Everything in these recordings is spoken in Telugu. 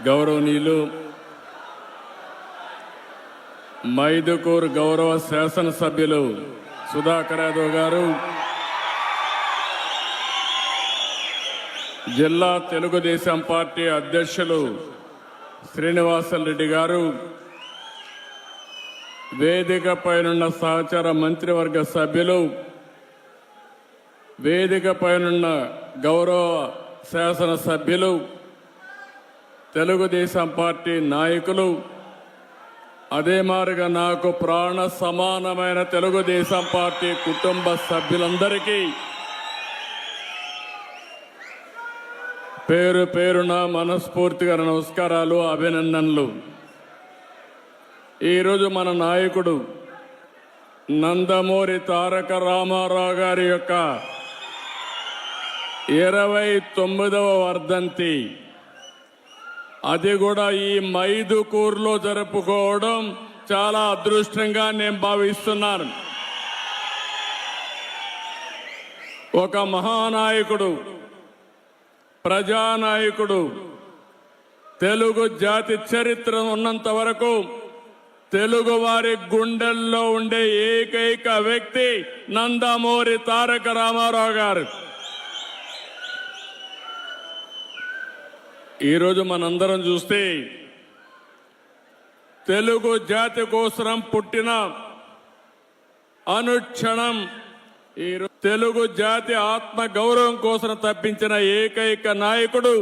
గౌరవనీయులు మైదుకూరు గౌరవ శాసనసభ్యులు సుధాకర్ యాదవ్ గారు, జిల్లా తెలుగుదేశం పార్టీ అధ్యక్షులు శ్రీనివాసరెడ్డి గారు, వేదికపైనున్న సహచర మంత్రివర్గ సభ్యులు, వేదికపైనున్న గౌరవ శాసనసభ్యులు, తెలుగుదేశం పార్టీ నాయకులు, అదే మాదిరిగా నాకు ప్రాణ సమానమైన తెలుగుదేశం పార్టీ కుటుంబ సభ్యులందరికీ పేరు పేరున మనస్ఫూర్తిగా నమస్కారాలు, అభినందనలు. ఈరోజు మన నాయకుడు నందమూరి తారక రామారావు గారి యొక్క 29వ వర్ధంతి, అది కూడా ఈ మైదుకూరులో జరుపుకోవడం చాలా అదృష్టంగా నేను భావిస్తున్నాను. ఒక మహానాయకుడు, ప్రజానాయకుడు, తెలుగు జాతి చరిత్ర ఉన్నంత వరకు తెలుగు వారి గుండెల్లో ఉండే ఏకైక వ్యక్తి నందమూరి తారక రామారావు గారు. ఈరోజు మనందరం చూస్తే తెలుగు జాతి కోసం పుట్టిన అనుక్షణం ఈరోజు తెలుగు జాతి ఆత్మ గౌరవం కోసం తప్పించిన ఏకైక నాయకుడు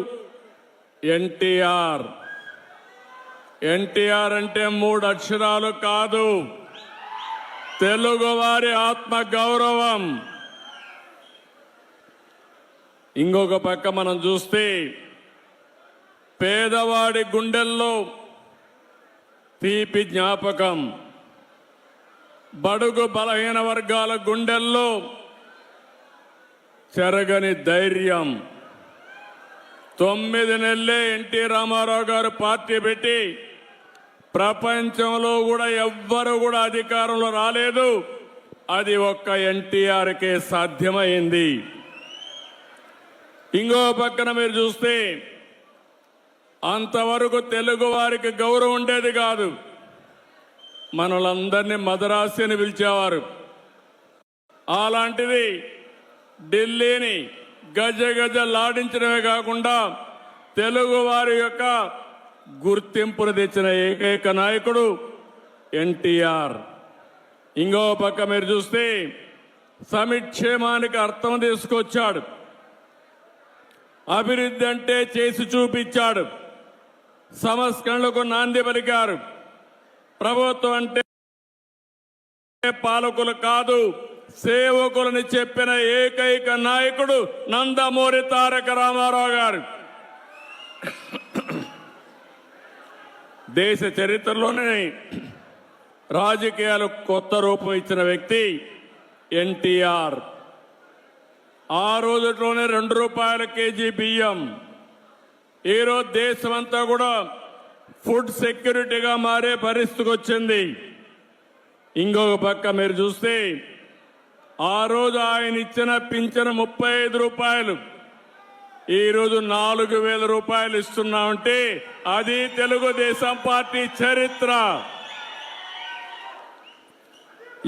ఎన్టీఆర్. ఎన్టీఆర్ అంటే 3 అక్షరాలు కాదు, తెలుగు వారి ఆత్మ గౌరవం. ఇంకొక పక్క మనం చూస్తే పేదవాడి గుండెల్లో తీపి జ్ఞాపకం, బడుగు బలహీన వర్గాల గుండెల్లో చెరగని ధైర్యం. 9 నెలలే ఎన్టీ రామారావు గారు పార్టీ పెట్టి ప్రపంచంలో కూడా ఎవ్వరు కూడా అధికారంలో రాలేదు. అది ఒక్క ఎన్టీఆర్కే సాధ్యమైంది. ఇంకో పక్కన మీరు చూస్తే అంతవరకు తెలుగు వారికి గౌరవం ఉండేది కాదు. మనలందరినీ మదరాసి అని పిలిచేవారు. అలాంటిది ఢిల్లీని గజ గజలాడించడమే కాకుండా తెలుగు వారి యొక్క గుర్తింపును తెచ్చిన ఏకైక నాయకుడు ఎన్టీఆర్. ఇంకో పక్క మీరు చూస్తే సంక్షేమానికి అర్థం తీసుకొచ్చాడు. అభివృద్ధి అంటే చేసి చూపించాడు. సంస్కరణలకు నాంది పలికారు. ప్రభుత్వం అంటే పాలకులు కాదు, సేవకులని చెప్పిన ఏకైక నాయకుడు నందమూరి తారక రామారావు గారు. దేశ చరిత్రలోనే రాజకీయాలకు కొత్త రూపం ఇచ్చిన వ్యక్తి ఎన్టీఆర్. ఆ రోజుల్లోనే 2 రూపాయల కేజీ బియ్యం. ఈరోజు దేశమంతా కూడా ఫుడ్ సెక్యూరిటీగా మారే పరిస్థితికి వచ్చింది. ఇంకొక పక్క మీరు చూస్తే ఆ రోజు ఆయన ఇచ్చిన పింఛను 35 రూపాయలు, ఈరోజు 4,000 రూపాయలు ఇస్తున్నామంటే అది తెలుగుదేశం పార్టీ చరిత్ర.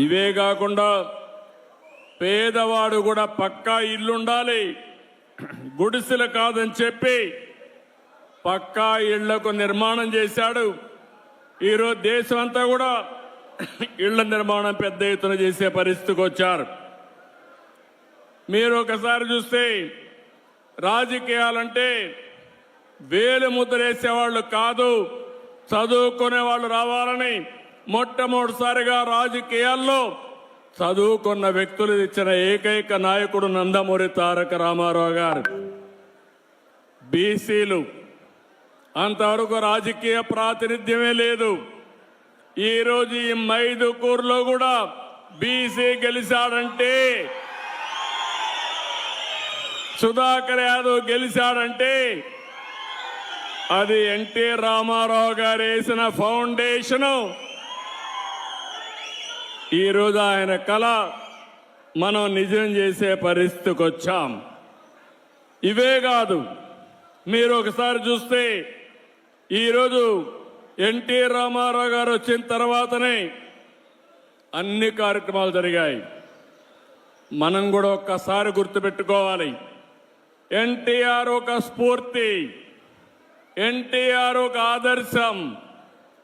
ఇవే కాకుండా పేదవాడు కూడా పక్కా ఇల్లుండాలి, గుడిసెలు కాదని చెప్పి పక్కా ఇళ్లకు నిర్మాణం చేశాడు. ఈరోజు దేశమంతా కూడా ఇళ్ల నిర్మాణం పెద్ద ఎత్తున చేసే పరిస్థితికి వచ్చారు. మీరు ఒకసారి చూస్తే రాజకీయాలంటే వేలు ముద్రేసేవాళ్ళు కాదు, చదువుకునే వాళ్ళు రావాలని మొట్టమొదటిసారిగా రాజకీయాల్లో చదువుకున్న వ్యక్తులు ఇచ్చిన ఏకైక నాయకుడు నందమూరి తారక రామారావు గారు. బీసీలు అంతవరకు రాజకీయ ప్రాతినిధ్యమే లేదు. ఈరోజు ఈ మైదుకూరులో కూడా బీసీ గెలిచాడంటే, సుధాకర్ యాదవ్ గెలిచాడంటే అది ఎన్టీ రామారావు గారు వేసిన ఫౌండేషను. ఈరోజు ఆయన కళ మనం నిజం చేసే పరిస్థితికి వచ్చాం. ఇవే కాదు, మీరు ఒకసారి చూస్తే ఈరోజు ఎన్టీ రామారావు గారు వచ్చిన తర్వాతనే అన్ని కార్యక్రమాలు జరిగాయి. మనం కూడా ఒక్కసారి గుర్తుపెట్టుకోవాలి. ఎన్టీఆర్ ఒక స్ఫూర్తి, ఎన్టీఆర్ ఒక ఆదర్శం,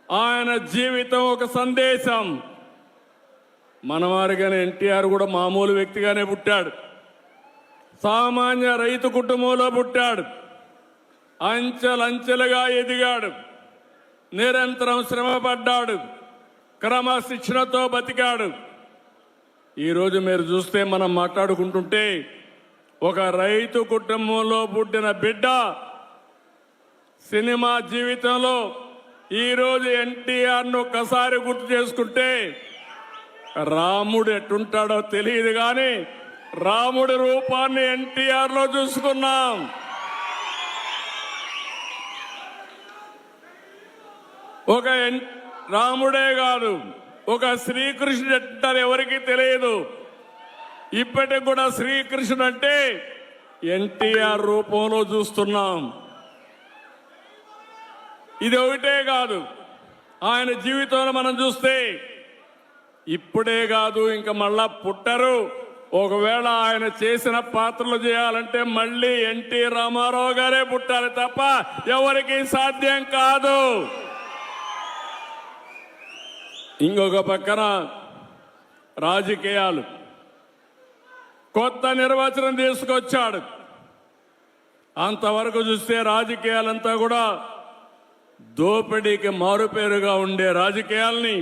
ఆయన జీవితం ఒక సందేశం. మనవారిగానే ఎన్టీఆర్ కూడా మామూలు వ్యక్తిగానే పుట్టాడు. సామాన్య రైతు కుటుంబంలో పుట్టాడు. అంచెలంచెలుగా ఎదిగాడు. నిరంతరం శ్రమపడ్డాడు. క్రమశిక్షణతో బతికాడు. ఈరోజు మీరు చూస్తే మనం మాట్లాడుకుంటుంటే ఒక రైతు కుటుంబంలో పుట్టిన బిడ్డ సినిమా జీవితంలో ఈరోజు ఎన్టీఆర్ను ఒక్కసారి గుర్తు చేసుకుంటే రాముడు ఎట్టుంటాడో తెలియదు కానీ రాముడి రూపాన్ని ఎన్టీఆర్లో చూసుకున్నాం. ఒక రాముడే కాదు, ఒక శ్రీకృష్ణుడు ఎట్టారు ఎవరికి తెలియదు. ఇప్పటికి కూడా శ్రీకృష్ణుడు అంటే ఎన్టీఆర్ రూపంలో చూస్తున్నాం. ఇది ఒకటే కాదు, ఆయన జీవితంలో మనం చూస్తే ఇప్పుడే కాదు ఇంకా మళ్ళా పుట్టరు. ఒకవేళ ఆయన చేసిన పాత్రలు చేయాలంటే మళ్ళీ ఎన్టీ రామారావు గారే పుట్టాలి తప్ప ఎవరికి సాధ్యం కాదు. ఇంకొక పక్కన రాజకీయాలు, కొత్త నిర్వచనం తీసుకొచ్చాడు. అంతవరకు చూస్తే రాజకీయాలంతా కూడా దోపిడీకి మారుపేరుగా ఉండే రాజకీయాల్ని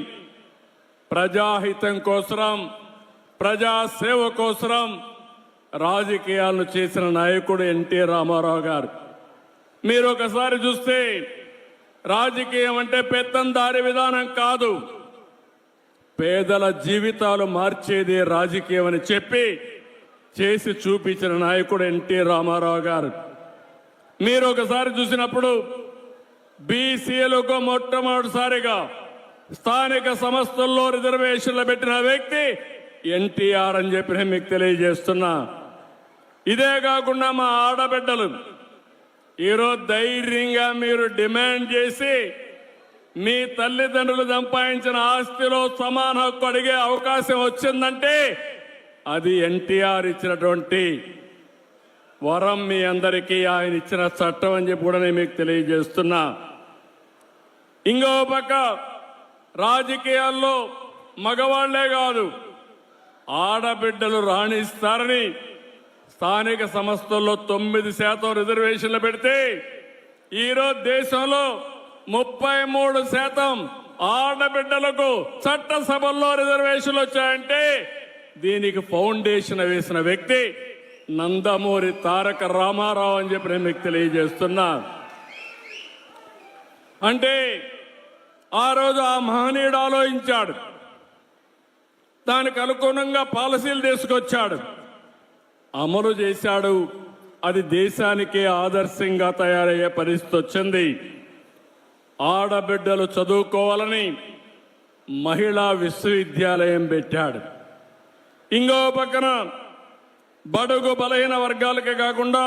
ప్రజాహితం కోసం, ప్రజాసేవ కోసం రాజకీయాలను చేసిన నాయకుడు ఎన్టీ రామారావు గారు. మీరు ఒకసారి చూస్తే రాజకీయం అంటే పెత్తందారి విధానం కాదు, పేదల జీవితాలు మార్చేదే రాజకీయం అని చెప్పి చేసి చూపించిన నాయకుడు ఎన్టీ రామారావు గారు. మీరు ఒకసారి చూసినప్పుడు బీసీలకు మొట్టమొదటిసారిగా స్థానిక సంస్థల్లో రిజర్వేషన్లు పెట్టిన వ్యక్తి ఎన్టీఆర్ అని చెప్పి నేను మీకు తెలియజేస్తున్నా. ఇదే కాకుండా మా ఆడబిడ్డలు ఈరోజు ధైర్యంగా మీరు డిమాండ్ చేసి మీ తల్లిదండ్రులు సంపాదించిన ఆస్తిలో సమాన హక్కు అడిగే అవకాశం వచ్చిందంటే అది ఎన్టీఆర్ ఇచ్చినటువంటి వరం. మీ అందరికీ ఆయన ఇచ్చిన చట్టం అని చెప్పి కూడా నేను మీకు తెలియజేస్తున్నా. ఇంకో పక్క రాజకీయాల్లో మగవాళ్లే కాదు, ఆడబిడ్డలు రాణిస్తారని స్థానిక సంస్థల్లో 9% రిజర్వేషన్లు పెడితే ఈరోజు దేశంలో 33% ఆడబిడ్డలకు చట్టసభల్లో రిజర్వేషన్లు వచ్చాయంటే దీనికి ఫౌండేషన్ వేసిన వ్యక్తి నందమూరి తారక రామారావు అని చెప్పి నేను మీకు తెలియజేస్తున్నా. అంటే ఆ రోజు ఆ మహనీయుడు ఆలోచించాడు, దానికి అనుగుణంగా పాలసీలు తీసుకొచ్చాడు, అమలు చేశాడు. అది దేశానికే ఆదర్శంగా తయారయ్యే పరిస్థితి వచ్చింది. ఆడబిడ్డలు చదువుకోవాలని మహిళా విశ్వవిద్యాలయం పెట్టాడు. ఇంకో పక్కన బడుగు బలహీన వర్గాలకే కాకుండా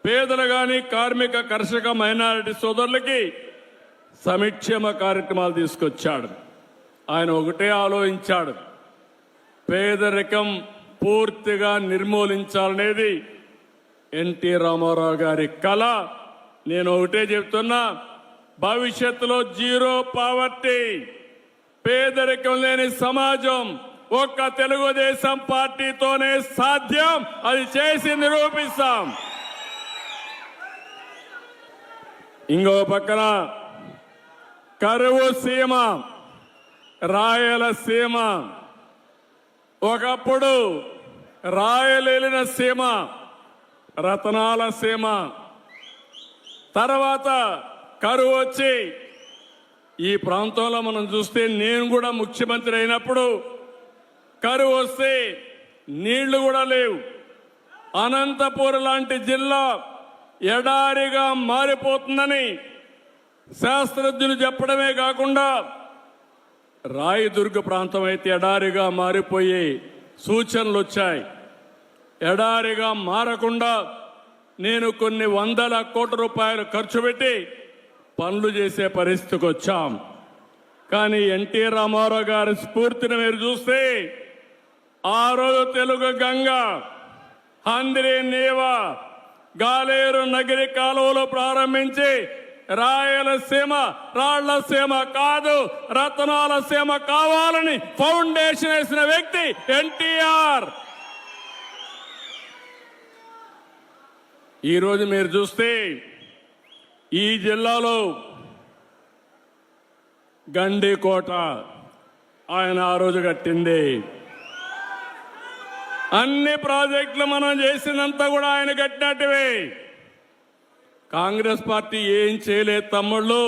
పేదలు గాని, కార్మిక, కర్షక, మైనారిటీ సోదరులకి సంక్షేమ కార్యక్రమాలు తీసుకొచ్చాడు. ఆయన ఒకటే ఆలోచించాడు, పేదరికం పూర్తిగా నిర్మూలించాలనేది ఎన్టీ రామారావు గారి కళ. నేను ఒకటే చెప్తున్నా, భవిష్యత్తులో జీరో పావర్టీ, పేదరికం లేని సమాజం ఒక్క తెలుగుదేశం పార్టీతోనే సాధ్యం. అది చేసి నిరూపిస్తాం. ఇంకో పక్కన కరువు సీమ, రాయలసీమ, ఒకప్పుడు రాయలేలిన సీమ, రతనాల సీమ, తర్వాత కరువు వచ్చి ఈ ప్రాంతంలో మనం చూస్తే నేను కూడా ముఖ్యమంత్రి అయినప్పుడు కరువు వస్తే నీళ్లు కూడా లేవు. అనంతపూర్ లాంటి జిల్లా ఎడారిగా మారిపోతుందని శాస్త్రజ్ఞులు చెప్పడమే కాకుండా రాయదుర్గ ప్రాంతం అయితే ఎడారిగా మారిపోయే సూచనలు వచ్చాయి. ఎడారిగా మారకుండా నేను కొన్ని 100 కోట్ల రూపాయలు ఖర్చు పెట్టి పనులు చేసే పరిస్థితికి వచ్చాం. కానీ ఎన్టీ రామారావు గారి స్ఫూర్తిని మీరు చూస్తే ఆ రోజు తెలుగు గంగ, హంద్రి నీవ, గాలేరు నగిరి కాలువలు ప్రారంభించి రాయలసీమ రాళ్లసీమ కాదు రతనాల సీమ కావాలని ఫౌండేషన్ వేసిన వ్యక్తి ఎన్టీఆర్. ఈరోజు మీరు చూస్తే ఈ జిల్లాలో గండికోట ఆయన ఆ రోజు కట్టింది. అన్ని ప్రాజెక్టులు మనం చేసినంత కూడా ఆయన కట్టినట్టువే. కాంగ్రెస్ పార్టీ ఏం చేయలేదు తమ్ముళ్ళు.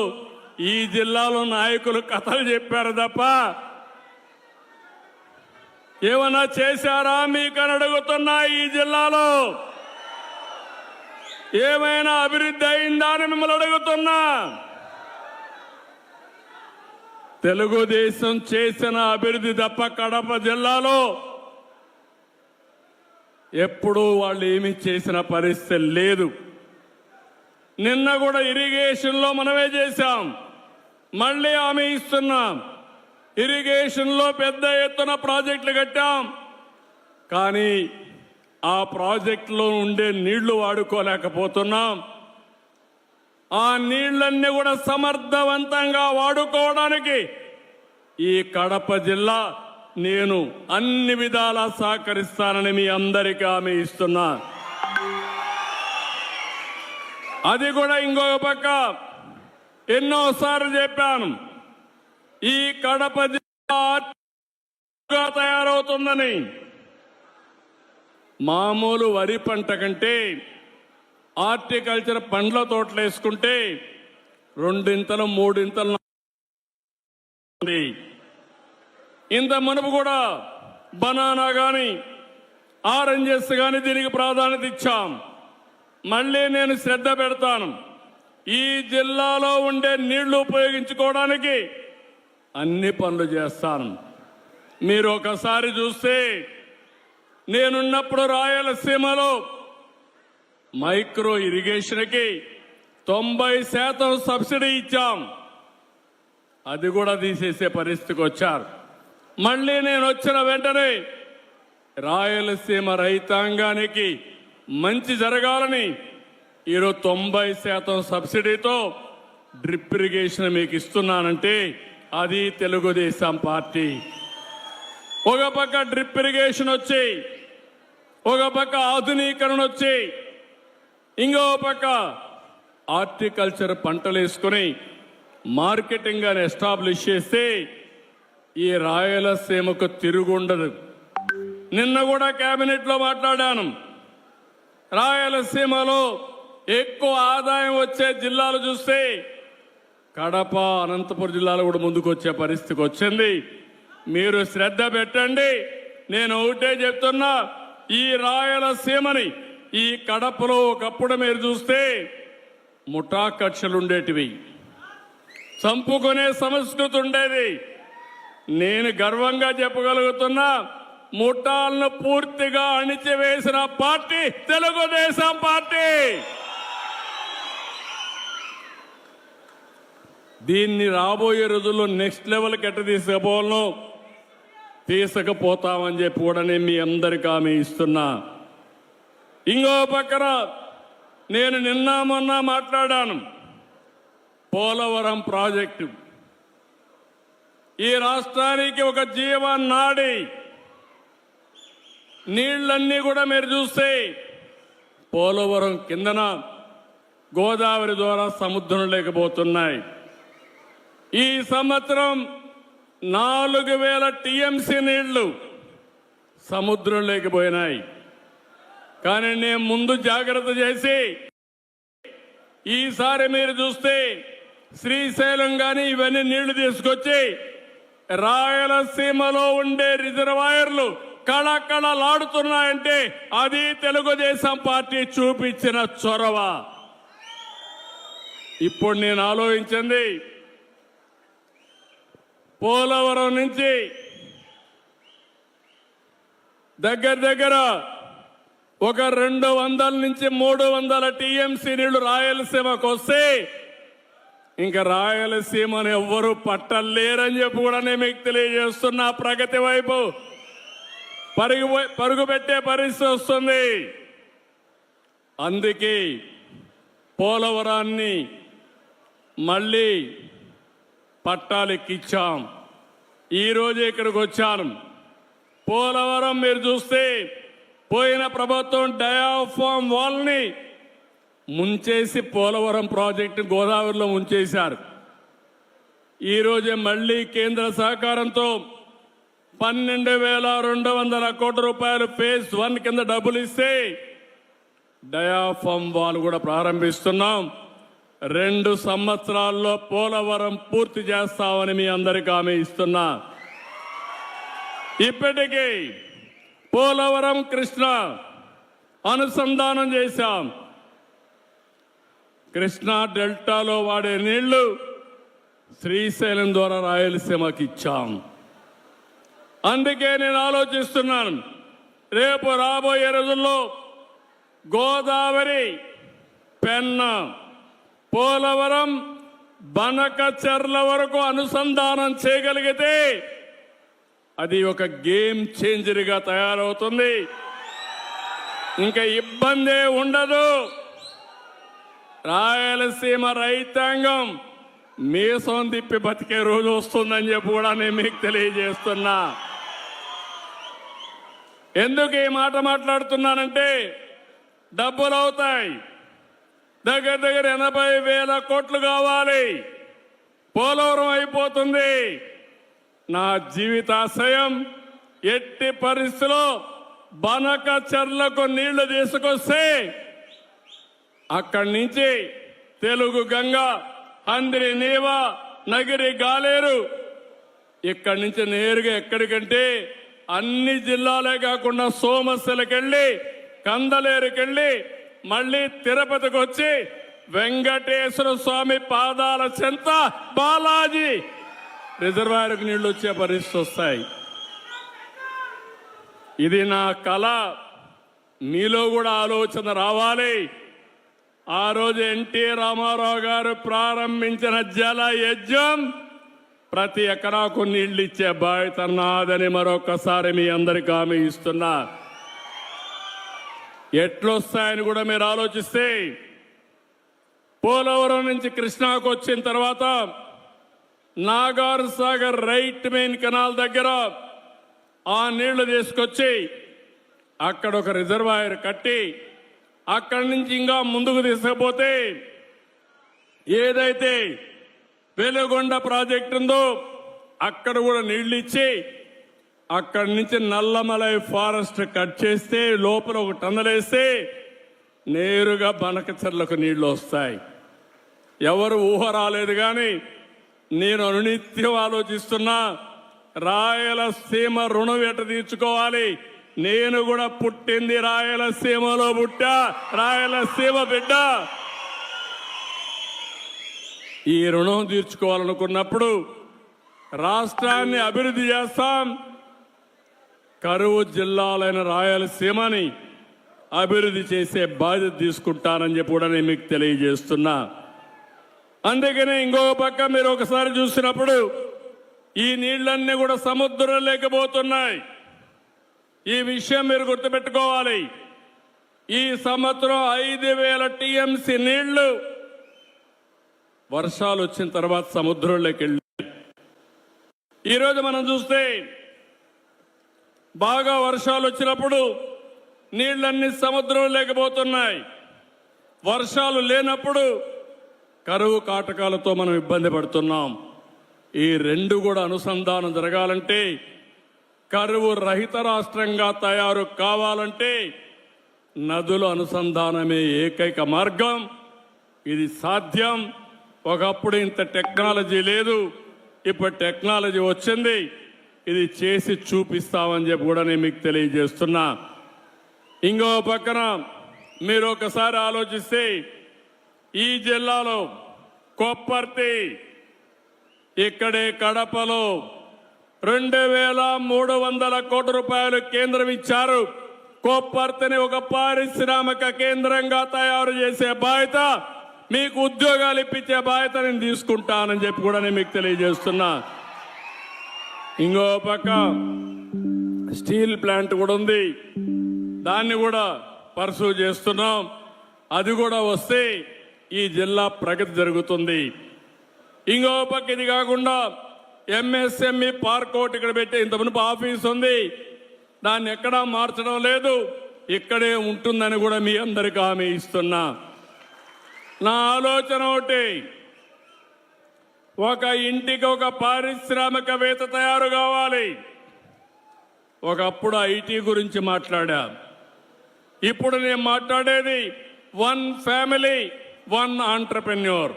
ఈ జిల్లాలో నాయకులు కథలు చెప్పారు తప్ప ఏమన్నా చేశారా మీకని అడుగుతున్నా. ఈ జిల్లాలో ఏమైనా అభివృద్ధి అయిందా అని మిమ్మల్ని అడుగుతున్నా. తెలుగుదేశం చేసిన అభివృద్ధి తప్ప కడప జిల్లాలో ఎప్పుడూ వాళ్ళు ఏమీ చేసిన పరిస్థితి లేదు. నిన్న కూడా ఇరిగేషన్లో మనమే చేశాం, మళ్ళీ హామీ ఇస్తున్నాం. ఇరిగేషన్లో పెద్ద ఎత్తున ప్రాజెక్టులు కట్టాం. కానీ ఆ ప్రాజెక్టులో ఉండే నీళ్లు వాడుకోలేకపోతున్నాం. ఆ నీళ్లన్నీ కూడా సమర్థవంతంగా వాడుకోవడానికి ఈ కడప జిల్లా నేను అన్ని విధాలా సహకరిస్తానని మీ అందరికీ హామీ ఇస్తున్నా. అది కూడా ఇంకొక పక్క ఎన్నోసార్లు చెప్పాను, ఈ కడప జిల్లా తయారవుతుందని. మామూలు వరి పంట కంటే హార్టికల్చర్ పండ్ల తోటలు వేసుకుంటే 2 ఇంతలు 3 ఇంతలు. ఇంత మునుపు కూడా బనానా కానీ ఆరెంజెస్ కానీ దీనికి ప్రాధాన్యత ఇచ్చాం. మళ్ళీ నేను శ్రద్ధ పెడతాను. ఈ జిల్లాలో ఉండే నీళ్లు ఉపయోగించుకోవడానికి అన్ని పనులు చేస్తాను. మీరు ఒకసారి చూస్తే నేనున్నప్పుడు రాయలసీమలో మైక్రో ఇరిగేషన్కి 90% సబ్సిడీ ఇచ్చాం. అది కూడా తీసేసే పరిస్థితికి వచ్చారు. మళ్ళీ నేను వచ్చిన వెంటనే రాయలసీమ రైతాంగానికి మంచి జరగాలని ఈరోజు 90% సబ్సిడీతో డ్రిప్ ఇరిగేషన్ మీకు ఇస్తున్నానంటే అది తెలుగుదేశం పార్టీ. ఒక పక్క డ్రిప్ ఇరిగేషన్ వచ్చి, ఒక పక్క ఆధునీకరణ వచ్చి, ఇంకో పక్క హార్టికల్చర్ పంటలు వేసుకుని మార్కెటింగ్ అని ఎస్టాబ్లిష్ చేస్తే ఈ రాయలసీమకు తిరుగుండదు. నిన్న కూడా కేబినెట్లో మాట్లాడాను. రాయలసీమలో ఎక్కువ ఆదాయం వచ్చే జిల్లాలు చూస్తే కడప, అనంతపురం జిల్లాలు కూడా ముందుకు వచ్చే పరిస్థితికి వచ్చింది. మీరు శ్రద్ధ పెట్టండి. నేను ఒకటే చెప్తున్నా, ఈ రాయలసీమని ఈ కడపలో ఒకప్పుడు మీరు చూస్తే ముఠా కక్షలు ఉండేటివి, చంపుకునే సంస్కృతి ఉండేది. నేను గర్వంగా చెప్పగలుగుతున్నా, ముఠాలను పూర్తిగా అణిచివేసిన పార్టీ తెలుగుదేశం పార్టీ. దీన్ని రాబోయే రోజుల్లో నెక్స్ట్ లెవెల్కి ఎట్ట తీసుకుపోవాలను తీసుకుపోతామని చెప్పి కూడా నేను మీ అందరికీ హామీ ఇస్తున్నా. ఇంకో పక్కన నేను నిన్న మొన్న మాట్లాడాను, పోలవరం ప్రాజెక్టు ఈ రాష్ట్రానికి ఒక జీవనాడి. నీళ్లన్నీ కూడా మీరు చూస్తే పోలవరం కిందన గోదావరి ద్వారా సముద్రం లేకపోతున్నాయి. ఈ సంవత్సరం 4000 టీఎంసీ నీళ్లు సముద్రం లేకపోయినాయి. కానీ నేను ముందు జాగ్రత్త చేసి ఈసారి మీరు చూస్తే శ్రీశైలం కానీ ఇవన్నీ నీళ్లు తీసుకొచ్చి రాయలసీమలో ఉండే రిజర్వాయర్లు కళకళలాడుతున్నాయంటే అది తెలుగుదేశం పార్టీ చూపించిన చొరవ. ఇప్పుడు నేను ఆలోచించింది, పోలవరం నుంచి దగ్గర ఒక 200 నుంచి 300 టీఎంసీ నీళ్లు రాయలసీమకు వస్తే ఇంకా రాయలసీమను ఎవ్వరూ పట్టలేరని చెప్పి కూడా నేను మీకు తెలియజేస్తున్నా. ప్రగతి వైపు పరుగు పెట్టే పరిస్థితి వస్తుంది. అందుకే పోలవరాన్ని మళ్ళీ పట్టాలెక్కించాం. ఈరోజు ఇక్కడికి వచ్చాను. పోలవరం మీరు చూస్తే పోయిన ప్రభుత్వం డయాఫామ్ వాల్ని ముంచేసి పోలవరం ప్రాజెక్టు గోదావరిలో ముంచేశారు. ఈరోజే మళ్ళీ కేంద్ర సహకారంతో 12,200 కోట్ల రూపాయలు ఫేజ్ 1 కింద డబ్బులు ఇస్తే డయాఫామ్ వాల్ కూడా ప్రారంభిస్తున్నాం. 2 సంవత్సరాల్లో పోలవరం పూర్తి చేస్తామని మీ అందరికీ హామీ ఇస్తున్నా. ఇప్పటికీ పోలవరం కృష్ణ అనుసంధానం చేశాం. కృష్ణా డెల్టాలో వాడే నీళ్లు శ్రీశైలం ద్వారా రాయలసీమకి ఇచ్చాం. అందుకే నేను ఆలోచిస్తున్నాను, రేపు రాబోయే రోజుల్లో గోదావరి, పెన్నా, పోలవరం, బనకచెర్ల వరకు అనుసంధానం చేయగలిగితే అది ఒక గేమ్ చేంజర్గా తయారవుతుంది. ఇంకా ఇబ్బందే ఉండదు. రాయలసీమ రైతాంగం మీసం తిప్పి బతికే రోజు వస్తుందని చెప్పి కూడా నేను మీకు తెలియజేస్తున్నా. ఎందుకు ఈ మాట మాట్లాడుతున్నానంటే డబ్బులు అవుతాయి. దగ్గర 80,000 కోట్లు కావాలి. పోలవరం అయిపోతుంది. నా జీవితాశయం ఎట్టి పరిస్థితిలో బనకచెర్లకు నీళ్లు తీసుకొస్తే అక్కడి నుంచి తెలుగు గంగ, హంద్రి నీవ, నగిరి గాలేరు ఇక్కడి నుంచి నేరుగా ఎక్కడికంటే అన్ని జిల్లాలే కాకుండా సోమశిలకెళ్ళి, కందలేరుకెళ్ళి మళ్ళీ తిరుపతికి వచ్చి వెంకటేశ్వర స్వామి పాదాల చెంత బాలాజీ రిజర్వాయర్కు నీళ్లు వచ్చే పరిస్థితి వస్తాయి. ఇది నా కళ. మీలో కూడా ఆలోచన రావాలి. ఆ రోజు ఎన్టీ రామారావు గారు ప్రారంభించిన జల యజ్ఞం ప్రతి ఎకరాకు నీళ్లు ఇచ్చే బాధ్యత నాదని మరొకసారి మీ అందరికీ హామీ ఇస్తున్నా. ఎట్లొస్తాయని కూడా మీరు ఆలోచిస్తే పోలవరం నుంచి కృష్ణాకు వచ్చిన తర్వాత Nagar Sagar right main canal దగ్గర ఆ నీళ్లు తీసుకొచ్చి అక్కడ ఒక రిజర్వాయర్ కట్టి అక్కడి నుంచి ఇంకా ముందుకు తీసుకుపోతే ఏదైతే వెలుగొండ ప్రాజెక్టు ఉందో అక్కడ కూడా నీళ్లు ఇచ్చి అక్కడి నుంచి నల్లమలై ఫారెస్ట్ కట్ చేస్తే లోపల ఒక టన్నల్ వేస్తే నేరుగా బనకచెర్లకు నీళ్లు వస్తాయి. ఎవరు ఊహ రాలేదు. కానీ నేను అనునిత్యం ఆలోచిస్తున్నా, రాయలసీమ రుణం ఎట తీర్చుకోవాలి. నేను కూడా పుట్టింది రాయలసీమలో, పుట్టా రాయలసీమ బిడ్డ. ఈ రుణం తీర్చుకోవాలనుకున్నప్పుడు రాష్ట్రాన్ని అభివృద్ధి చేస్తాం. కరువు జిల్లాలైన రాయలసీమని అభివృద్ధి చేసే బాధ్యత తీసుకుంటానని చెప్పి కూడా నేను మీకు తెలియజేస్తున్నా. అందుకనే ఇంకొక పక్క మీరు ఒకసారి చూసినప్పుడు ఈ నీళ్లన్నీ కూడా సముద్రం లేకపోతున్నాయి. ఈ విషయం మీరు గుర్తుపెట్టుకోవాలి. ఈ సంవత్సరం 5,000 టీఎంసీ నీళ్లు వర్షాలు వచ్చిన తర్వాత సముద్రంలోకి వెళ్ళాయి. ఈరోజు మనం చూస్తే బాగా వర్షాలు వచ్చినప్పుడు నీళ్లన్నీ సముద్రం లేకపోతున్నాయి. వర్షాలు లేనప్పుడు కరువు కాటకాలతో మనం ఇబ్బంది పడుతున్నాం. ఈ రెండు కూడా అనుసంధానం జరగాలంటే, కరువు రహిత రాష్ట్రంగా తయారు కావాలంటే నదుల అనుసంధానమే ఏకైక మార్గం. ఇది సాధ్యం. ఒకప్పుడు ఇంత టెక్నాలజీ లేదు, ఇప్పుడు టెక్నాలజీ వచ్చింది. ఇది చేసి చూపిస్తామని చెప్పి కూడా నేను మీకు తెలియజేస్తున్నా. ఇంకో పక్కన మీరు ఒకసారి ఆలోచిస్తే ఈ జిల్లాలో కొప్పర్తి, ఇక్కడే కడపలో 2,300 కోట్ల రూపాయలు కేంద్రం ఇచ్చారు. కొప్పర్తిని ఒక పారిశ్రామిక కేంద్రంగా తయారు చేసే బాధ్యత మీకు ఉద్యోగాలు ఇప్పించే బాధ్యత నేను తీసుకుంటానని చెప్పి కూడా నేను మీకు తెలియజేస్తున్నా. ఇంకో పక్క స్టీల్ ప్లాంట్ కూడా ఉంది, దాన్ని కూడా పర్సూ చేస్తున్నాం. అది కూడా వస్తే ఈ జిల్లా ప్రగతి జరుగుతుంది. ఇంకో పక్క ఇది కాకుండా ఎంఎస్ఎంఈ పార్క్ ఒకటి ఇక్కడ పెట్టే ఇంత మునుపు ఆఫీస్ ఉంది, దాన్ని ఎక్కడా మార్చడం లేదు, ఇక్కడే ఉంటుందని కూడా మీ అందరికీ హామీ ఇస్తున్నా. నా ఆలోచన ఒకటి, ఒక ఇంటికి ఒక పారిశ్రామికవేత్త తయారు కావాలి. ఒకప్పుడు ఐటీ గురించి మాట్లాడా, ఇప్పుడు నేను మాట్లాడేది 1 ఫ్యామిలీ 1 ఆంటర్‌ప్రెన్యూర్.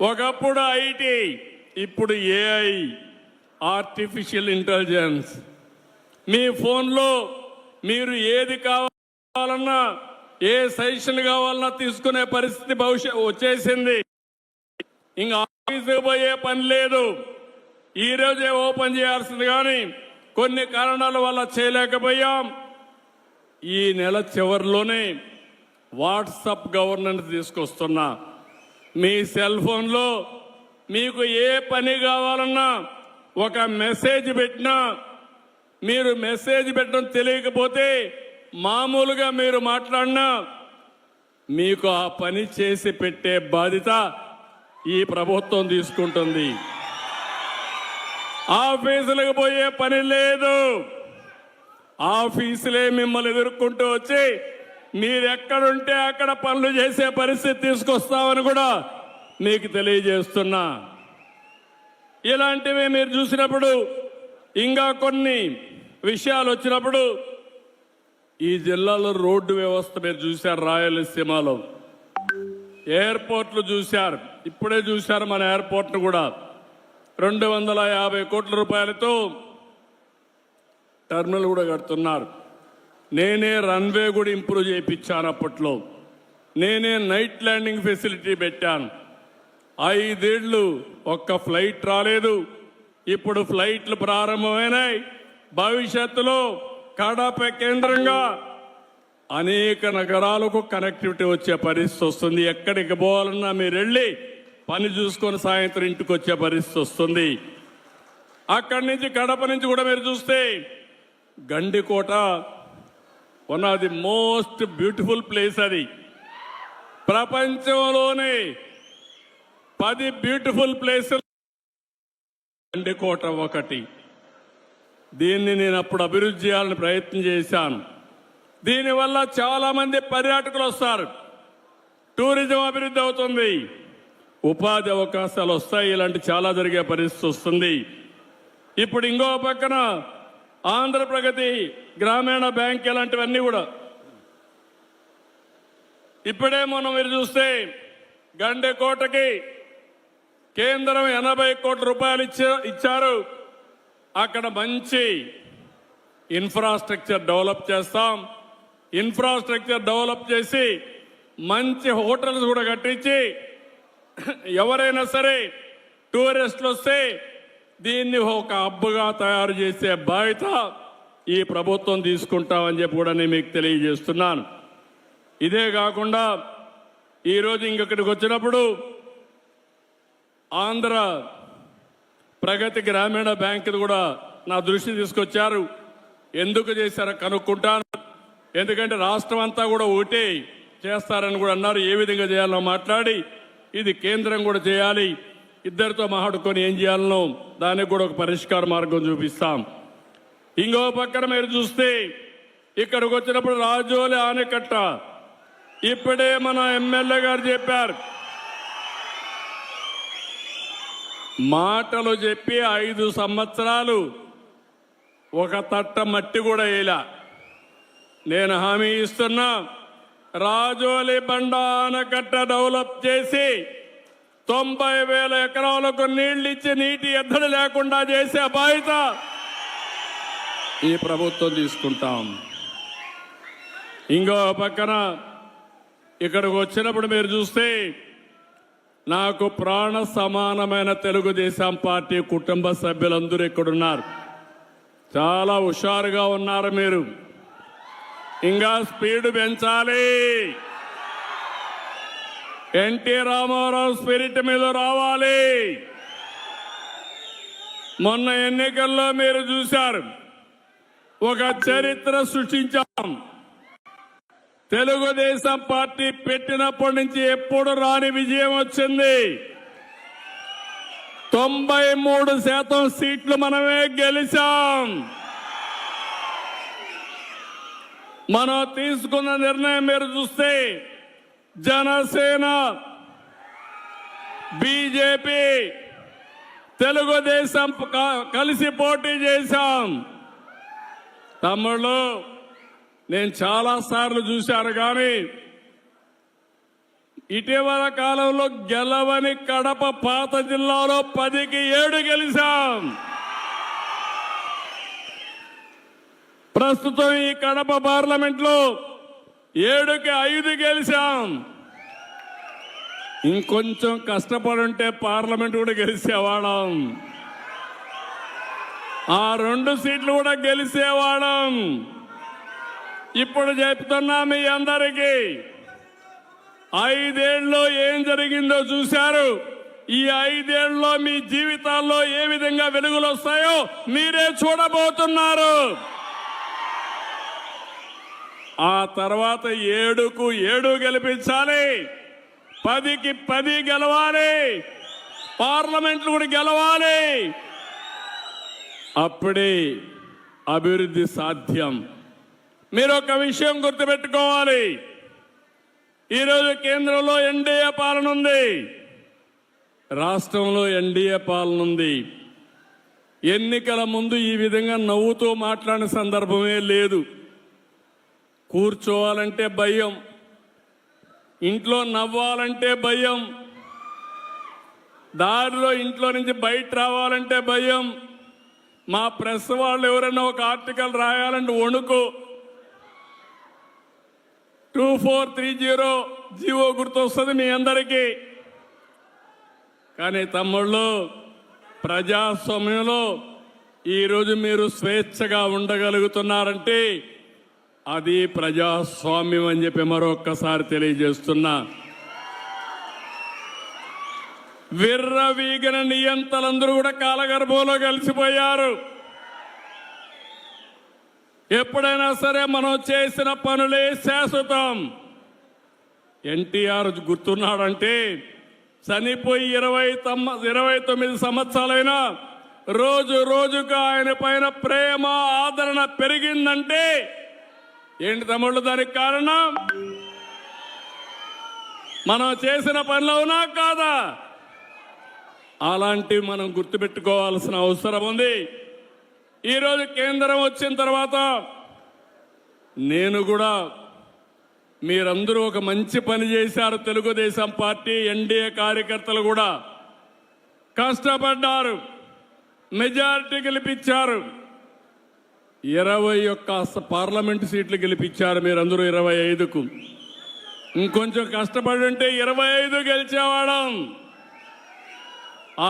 ఒకప్పుడు ఐటీ, ఇప్పుడు ఏఐ, ఆర్టిఫిషియల్ ఇంటెలిజెన్స్. మీ ఫోన్లో మీరు ఏది కావాలన్నా, ఏ సజెషన్ కావాలన్నా తీసుకునే పరిస్థితి వచ్చేసింది. ఇంకా ఆఫీసుకు పోయే పని లేదు. ఈ రోజే ఓపెన్ చేయాల్సింది, కానీ కొన్ని కారణాల వల్ల చేయలేకపోయాం. ఈ నెల చివరిలోనే వాట్సాప్ గవర్నెన్స్ తీసుకొస్తున్నా. మీ సెల్ ఫోన్లో మీకు ఏ పని కావాలన్నా ఒక మెసేజ్ పెట్టినా, మీరు మెసేజ్ పెట్టడం తెలియకపోతే మామూలుగా మీరు మాట్లాడినా మీకు ఆ పని చేసి పెట్టే బాధ్యత ఈ ప్రభుత్వం తీసుకుంటుంది. ఆఫీసులకు పోయే పని లేదు. ఆఫీసులే మిమ్మల్ని ఎదుర్కొంటూ వచ్చి మీరెక్కడుంటే అక్కడ పనులు చేసే పరిస్థితి తీసుకొస్తామని కూడా మీకు తెలియజేస్తున్నా. ఇలాంటివి మీరు చూసినప్పుడు, ఇంకా కొన్ని విషయాలు వచ్చినప్పుడు, ఈ జిల్లాలో రోడ్డు వ్యవస్థ మీరు చూశారు, రాయలసీమలో ఎయిర్పోర్ట్లు చూశారు, ఇప్పుడే చూశారు మన ఎయిర్పోర్ట్ను కూడా 250 కోట్ల రూపాయలతో టర్మినల్ కూడా కడుతున్నారు. నేనే రన్వే కూడా ఇంప్రూవ్ చేయించాను. అప్పట్లో నేనే నైట్ ల్యాండింగ్ ఫెసిలిటీ పెట్టాను. 5 ఏళ్లు ఒక్క ఫ్లైట్ రాలేదు. ఇప్పుడు ఫ్లైట్లు ప్రారంభమైనాయి. భవిష్యత్తులో కడప కేంద్రంగా అనేక నగరాలకు కనెక్టివిటీ వచ్చే పరిస్థితి వస్తుంది. ఎక్కడికి పోవాలన్నా మీరు వెళ్ళి పని చూసుకొని సాయంత్రం ఇంటికి వచ్చే పరిస్థితి వస్తుంది. అక్కడి నుంచి కడప నుంచి కూడా మీరు చూస్తే Gandikota one of the most beautiful place. అది ప్రపంచంలోనే 10 బ్యూటిఫుల్ ప్లేసులు గండికోట ఒకటి. దీన్ని నేను అప్పుడు అభివృద్ధి చేయాలని ప్రయత్నం చేశాను. దీనివల్ల చాలా మంది పర్యాటకులు వస్తారు, టూరిజం అభివృద్ధి అవుతుంది, ఉపాధి అవకాశాలు వస్తాయి. ఇలాంటి చాలా జరిగే పరిస్థితి వస్తుంది. ఇప్పుడు ఇంకో పక్కన ఆంధ్రప్రగతి గ్రామీణ బ్యాంక్ ఇలాంటివన్నీ కూడా ఇప్పుడే మనం మీరు చూస్తే గండికోటకి కేంద్రం 80 కోట్ల రూపాయలు ఇచ్చారు. అక్కడ మంచి ఇన్ఫ్రాస్ట్రక్చర్ డెవలప్ చేస్తాం. ఇన్ఫ్రాస్ట్రక్చర్ డెవలప్ చేసి మంచి హోటల్స్ కూడా కట్టించి ఎవరైనా సరే టూరిస్టులు వస్తే దీన్ని ఒక హబ్గా తయారు చేసే బాధ్యత ఈ ప్రభుత్వం తీసుకుంటామని చెప్పి కూడా నేను మీకు తెలియజేస్తున్నాను. ఇదే కాకుండా ఈరోజు ఇంకొకటికి వచ్చినప్పుడు ఆంధ్ర ప్రగతి గ్రామీణ బ్యాంకులు కూడా నా దృష్టి తీసుకొచ్చారు. ఎందుకు చేశారో కనుక్కుంటాను. ఎందుకంటే రాష్ట్రం అంతా కూడా ఒకటే చేస్తారని కూడా అన్నారు. ఏ విధంగా చేయాలో మాట్లాడి ఇది కేంద్రం కూడా చేయాలి, ఇద్దరితో మాట్లాడుకొని ఏం చేయాలనో దానికి కూడా ఒక పరిష్కార మార్గం చూపిస్తాం. ఇంకో పక్కన మీరు చూస్తే ఇక్కడికి వచ్చినప్పుడు రాజోలి ఆనకట్ట ఇప్పుడే మన ఎమ్మెల్యే గారు చెప్పారు. మాటలు చెప్పి 5 సంవత్సరాలు ఒక తట్ట మట్టి కూడా వేయలా. నేను హామీ ఇస్తున్నా, రాజోలి బండ ఆనకట్ట డెవలప్ చేసి 90,000 ఎకరాలకు నీళ్లు ఇచ్చి నీటి ఎద్దడి లేకుండా చేసే బాధ్యత ఈ ప్రభుత్వం తీసుకుంటాం. ఇంకో పక్కన ఇక్కడికి వచ్చినప్పుడు మీరు చూస్తే నాకు ప్రాణ సమానమైన తెలుగుదేశం పార్టీ కుటుంబ సభ్యులందరూ ఇక్కడున్నారు. చాలా హుషారుగా ఉన్నారు మీరు. ఇంకా స్పీడ్ పెంచాలి. ఎన్టీ రామారావు స్పిరిట్ మీద రావాలి. మొన్న ఎన్నికల్లో మీరు చూశారు, ఒక చరిత్ర సృష్టించాం. తెలుగుదేశం పార్టీ పెట్టినప్పటి నుంచి ఎప్పుడు రాని విజయం వచ్చింది. 93% సీట్లు మనమే గెలిచాం. మనం తీసుకున్న నిర్ణయం మీరు చూస్తే జనసేన, బీజేపీ, తెలుగుదేశం కలిసి పోటీ చేశాం. తమ్ముళ్ళు, నేను చాలా సార్లు చూశాను, కానీ ఇటీవల కాలంలో గెలవని కడప పాత జిల్లాలో 10కి 7 గెలిచాం. ప్రస్తుతం ఈ కడప పార్లమెంట్లో 7కి 5 గెలిచాం. ఇంకొంచెం కష్టపడుంటే పార్లమెంట్ కూడా గెలిచేవాళ్ళం. ఆ 2 సీట్లు కూడా గెలిచేవాళ్ళం. ఇప్పుడు చెప్తున్నా మీ అందరికీ, 5 ఏళ్ళలో ఏం జరిగిందో చూశారు. ఈ 5 ఏళ్ళలో మీ జీవితాల్లో ఏ విధంగా వెలుగులు వస్తాయో మీరే చూడబోతున్నారు. ఆ తర్వాత 7కు 7 గెలిపించాలి, 10కి 10 గెలవాలి, పార్లమెంట్లు కూడా గెలవాలి. అప్పుడే అభివృద్ధి సాధ్యం. మీరు ఒక విషయం గుర్తుపెట్టుకోవాలి, ఈరోజు కేంద్రంలో ఎన్డీఏ పాలన ఉంది, రాష్ట్రంలో ఎన్డీఏ పాలన ఉంది. ఎన్నికల ముందు ఈ విధంగా నవ్వుతూ మాట్లాడిన సందర్భమే లేదు. కూర్చోవాలంటే భయం, ఇంట్లో నవ్వాలంటే భయం, దారిలో ఇంట్లో నుంచి బయట రావాలంటే భయం. మా ప్రెస్ వాళ్ళు ఎవరైనా ఒక ఆర్టికల్ రాయాలంటే వణుకు. 2430 జీవో గుర్తొస్తుంది మీ అందరికీ. కానీ తమ్ముళ్ళు, ప్రజాస్వామ్యంలో ఈరోజు మీరు స్వేచ్ఛగా ఉండగలుగుతున్నారంటే అది ప్రజాస్వామ్యం అని చెప్పి మరొక్కసారి తెలియజేస్తున్నా. విర్రవీగిన నియంతలందరూ కూడా కాలగర్భంలో కలిసిపోయారు. ఎప్పుడైనా సరే మనం చేసిన పనులే శాశ్వతం. ఎన్టీఆర్ గుర్తున్నాడంటే చనిపోయి 29 సంవత్సరాలైనా రోజు రోజుకు ఆయన పైన ప్రేమ, ఆదరణ పెరిగిందంటే ఏంటి తమ్ముళ్ళు దానికి కారణం? మనం చేసిన పనులు అవునా కాదా? అలాంటివి మనం గుర్తుపెట్టుకోవాల్సిన అవసరం ఉంది. ఈరోజు కేంద్రం వచ్చిన తర్వాత నేను కూడా, మీరందరూ ఒక మంచి పని చేశారు. తెలుగుదేశం పార్టీ, ఎన్డీఏ కార్యకర్తలు కూడా కష్టపడ్డారు, మెజారిటీ గెలిపించారు. 21 పార్లమెంటు సీట్లు గెలిపించారు మీరందరూ 25కు. ఇంకొంచెం కష్టపడి ఉంటే 25 గెలిచేవాళ్ళం.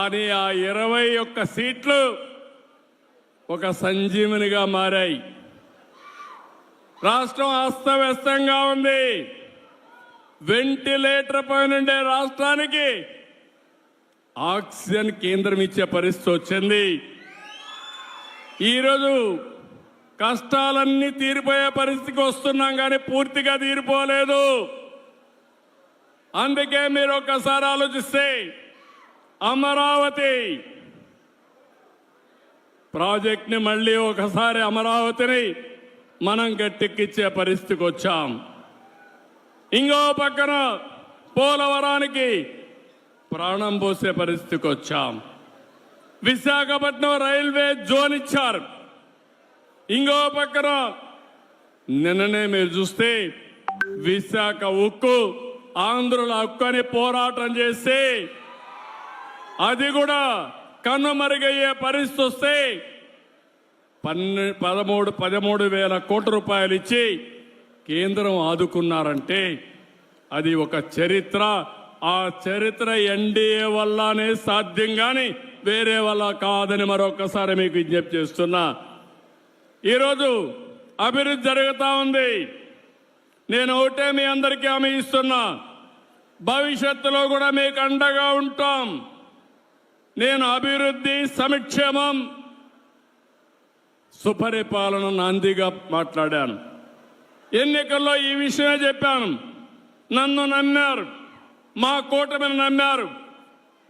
అని ఆ 21 సీట్లు ఒక సంజీవనిగా మారాయి. రాష్ట్రం అస్తవ్యస్తంగా ఉంది. వెంటిలేటర్ పైనుండే రాష్ట్రానికి ఆక్సిజన్ కేంద్రం ఇచ్చే పరిస్థితి వచ్చింది. ఈరోజు కష్టాలన్నీ తీరిపోయే పరిస్థితికి వస్తున్నాం, కానీ పూర్తిగా తీరిపోలేదు. అందుకే మీరు ఒక్కసారి ఆలోచిస్తే అమరావతి ప్రాజెక్ట్ని మళ్ళీ ఒకసారి అమరావతిని మనం గట్టెక్కించే పరిస్థితికి వచ్చాం. ఇంకో పక్కన పోలవరానికి ప్రాణం పోసే పరిస్థితికి వచ్చాం. విశాఖపట్నం రైల్వే జోన్ ఇచ్చారు. ఇంకో పక్కన నిన్ననే మీరు చూస్తే విశాఖ ఉక్కు, ఆంధ్రుల హక్కు అని పోరాటం చేస్తే అది కూడా కన్నుమరుగయ్యే పరిస్థితి వస్తే 13,000 కోట్ల రూపాయలు ఇచ్చి కేంద్రం ఆదుకున్నారంటే అది ఒక చరిత్ర. ఆ చరిత్ర ఎన్డీఏ వల్లనే సాధ్యం, కానీ వేరే వల్ల కాదని మరొకసారి మీకు విజ్ఞప్తి చేస్తున్నా. ఈరోజు అభివృద్ధి జరుగుతూ ఉంది. నేను ఒకటే మీ అందరికీ హామీ ఇస్తున్నా, భవిష్యత్తులో కూడా మీకు అండగా ఉంటాం. నేను అభివృద్ధి, సంక్షేమం, సుపరిపాలన నాందిగా మాట్లాడాను. ఎన్నికల్లో ఈ విషయమే చెప్పాను. నన్ను నమ్మారు, మా కూటమిని నమ్మారు.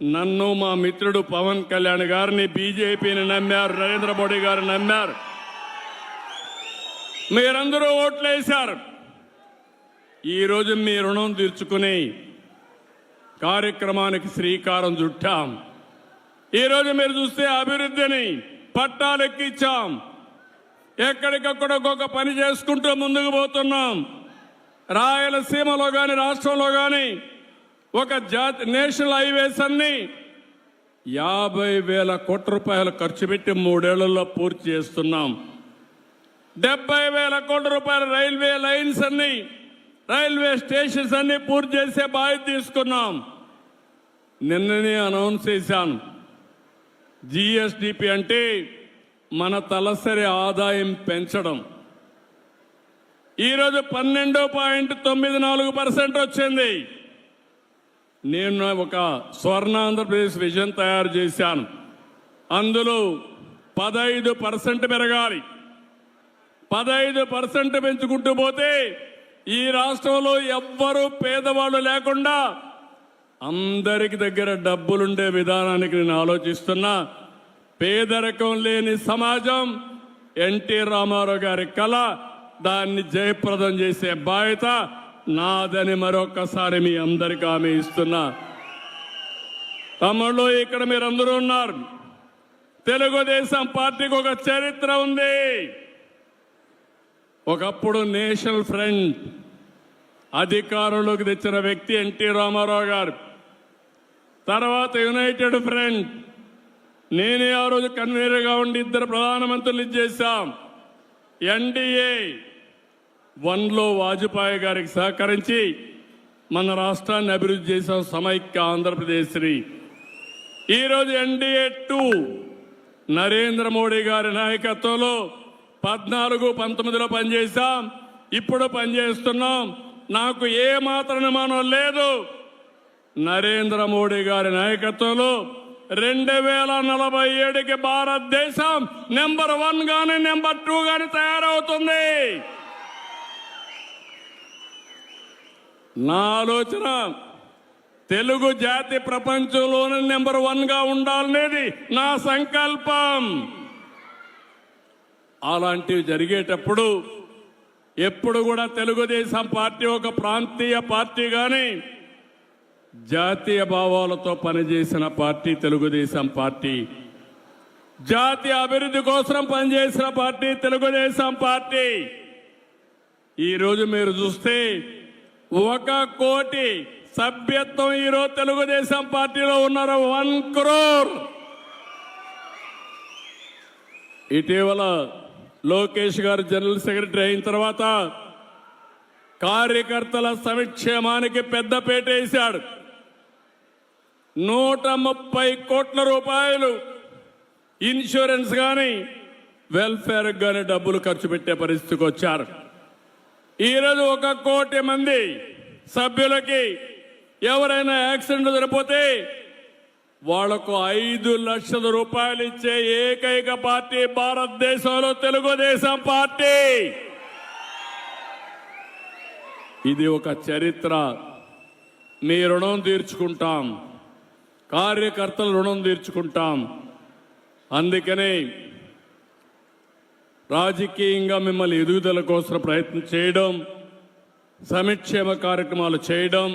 నన్ను, మా మిత్రుడు పవన్ కళ్యాణ్ గారిని, బీజేపీని నమ్మారు, నరేంద్ర మోడీ గారిని నమ్మారు. మీరందరూ ఓట్లేశారు. ఈరోజు మీ రుణం తీర్చుకుని కార్యక్రమానికి శ్రీకారం చుట్టాం. ఈరోజు మీరు చూస్తే అభివృద్ధిని పట్టాలెక్కించాం. ఎక్కడికక్కడ ఒక్కొక్క పని చేసుకుంటూ ముందుకు పోతున్నాం. రాయలసీమలో కానీ, రాష్ట్రంలో కానీ ఒక నేషనల్ హైవేస్ అన్ని 50,000 కోట్ల రూపాయలు ఖర్చు పెట్టి 3 ఏళ్లలో పూర్తి చేస్తున్నాం. 70,000 కోట్ల రూపాయల రైల్వే లైన్స్ అన్ని, రైల్వే స్టేషన్స్ అన్ని పూర్తి చేసే బాధ్యత తీసుకున్నాం. నిన్ననే అనౌన్స్ చేశాను. GSDP అంటే మన తలసరి ఆదాయం పెంచడం. ఈరోజు 12.94% వచ్చింది. నేను ఒక స్వర్ణాంధ్రప్రదేశ్ విజన్ తయారు చేశాను. అందులో 15% పెరగాలి. 15% పెంచుకుంటూ పోతే ఈ రాష్ట్రంలో ఎవ్వరూ పేదవాళ్ళు లేకుండా అందరికి దగ్గర డబ్బులుండే విధానానికి నేను ఆలోచిస్తున్నా. పేదరికం లేని సమాజం ఎన్టీ రామారావు గారి కళ. దాన్ని జయప్రదం చేసే బాధ్యత నాదని మరొకసారి మీ అందరికీ హామీ ఇస్తున్నా. తమ్ముళ్ళు, ఇక్కడ మీరందరూ ఉన్నారు. తెలుగుదేశం పార్టీకి ఒక చరిత్ర ఉంది. ఒకప్పుడు నేషనల్ ఫ్రంట్ అధికారంలోకి తెచ్చిన వ్యక్తి ఎన్టీ రామారావు గారు. తర్వాత యునైటెడ్ ఫ్రంట్, నేనే ఆ రోజు కన్వీనర్గా ఉండి 2 ప్రధానమంత్రులు చేశాం. NDA 1లో వాజ్పేయి గారికి సహకరించి మన రాష్ట్రాన్ని అభివృద్ధి చేశాం, సమైక్య ఆంధ్రప్రదేశ్ని. ఈరోజు NDA 2 నరేంద్ర మోడీ గారి నాయకత్వంలో 14-19లో పనిచేశాం. ఇప్పుడు పనిచేస్తున్నాం. నాకు ఏ మాత్రం అనుమానం లేదు. నరేంద్ర మోడీ గారి నాయకత్వంలో 2047కి భారతదేశం నెంబర్ 1 గాని, నెంబర్ 2 గాని తయారవుతుంది. నా ఆలోచన తెలుగు జాతి ప్రపంచంలోనే నెంబర్ 1 గా ఉండాలనేది నా సంకల్పం. అలాంటివి జరిగేటప్పుడు ఎప్పుడు కూడా తెలుగుదేశం పార్టీ ఒక ప్రాంతీయ పార్టీ గాని, జాతీయ భావాలతో పనిచేసిన పార్టీ తెలుగుదేశం పార్టీ. జాతీయ అభివృద్ధి కోసం పనిచేసిన పార్టీ తెలుగుదేశం పార్టీ. ఈరోజు మీరు చూస్తే 1 కోటి సభ్యత్వం ఈరోజు తెలుగుదేశం పార్టీలో ఉన్నారు. 1 crore. ఇటీవల లోకేష్ గారు జనరల్ సెక్రటరీ అయిన తర్వాత కార్యకర్తల సంక్షేమానికి పెద్దపీట వేశాడు. 130 కోట్ల రూపాయలు ఇన్సూరెన్స్ కానీ, వెల్ఫేర్ కానీ డబ్బులు ఖర్చు పెట్టే పరిస్థితికి వచ్చారు. ఈరోజు 1 కోటి మంది సభ్యులకి ఎవరైనా యాక్సిడెంట్ జరిగిపోతే వాళ్లకు 5 లక్షల రూపాయలు ఇచ్చే ఏకైక పార్టీ భారతదేశంలో తెలుగుదేశం పార్టీ. ఇది ఒక చరిత్ర. మీ రుణం తీర్చుకుంటాం, కార్యకర్తల రుణం తీర్చుకుంటాం. అందుకనే రాజకీయంగా మిమ్మల్ని ఎదుగుదల కోసం ప్రయత్నం చేయడం, సంక్షేమ కార్యక్రమాలు చేయడం,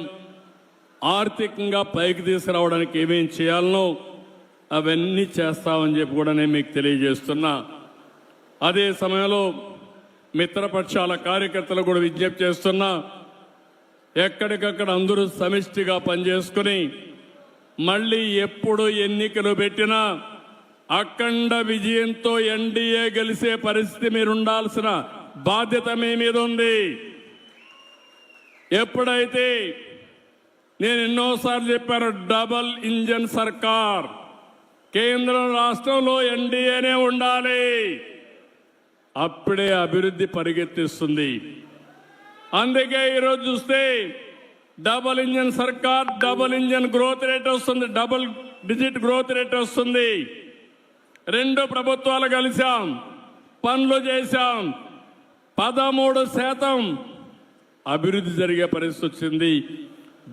ఆర్థికంగా పైకి తీసుకురావడానికి ఏమేం చేయాలనో అవన్నీ చేస్తామని చెప్పి కూడా నేను మీకు తెలియజేస్తున్నా. అదే సమయంలో మిత్రపక్షాల కార్యకర్తలు కూడా విజ్ఞప్తి చేస్తున్నా. ఎక్కడికక్కడ అందరూ సమిష్టిగా పనిచేసుకుని మళ్ళీ ఎప్పుడు ఎన్నికలు పెట్టినా అఖండ విజయంతో NDA గెలిచే పరిస్థితి మీరు ఉండాల్సిన బాధ్యత మీ మీద ఉంది. ఎప్పుడైతే నేను ఎన్నోసార్లు చెప్పాను, డబల్ ఇంజన్ సర్కార్, కేంద్రం రాష్ట్రంలో NDAనే ఉండాలి. అప్పుడే అభివృద్ధి పరిగెత్తిస్తుంది. అందుకే ఈరోజు చూస్తే డబుల్ ఇంజన్ సర్కార్, డబుల్ ఇంజన్ గ్రోత్ రేట్ వస్తుంది, డబుల్ డిజిట్ గ్రోత్ రేట్ వస్తుంది. రెండు ప్రభుత్వాలు కలిసాం, పనులు చేశాం, 13% అభివృద్ధి జరిగే పరిస్థితి వచ్చింది.